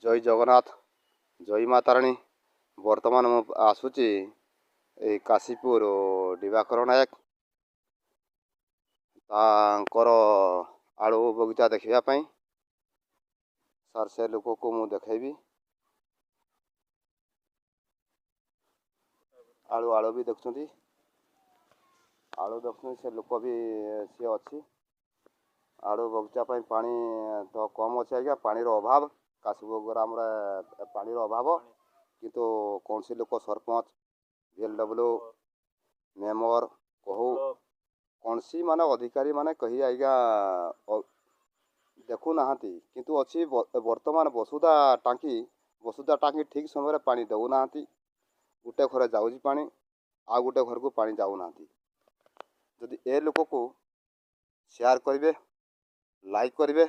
जय जगन्नाथ जय माँ तारिणी। बर्तमान मु आसुची काशीपुर दिवाकर नायक तांकर आलू बगीचा देखापी। सार से लोक को मु देखेबी आलू आलू भी देखुं आलू देखुं से लोक भी सी अच्छी आलू बगीचा पानी तो कम अच्छे आज्ञा पानी अभाव काशीपुर ग्राम पानी अभाव किंतु कौन सी लोक सरपंच VLW मेमर कहू कौन सी माने अधिकारी माने कही आज्ञा देखु ना किंतु अच्छी वर्तमान वसुधा टांकी ठीक समय पानी दौना गोटे घर जाऊँगी पानी आ गोटे घर को पानी जाऊना। जदि ए लोक को शेयर करेंगे लाइक करेंगे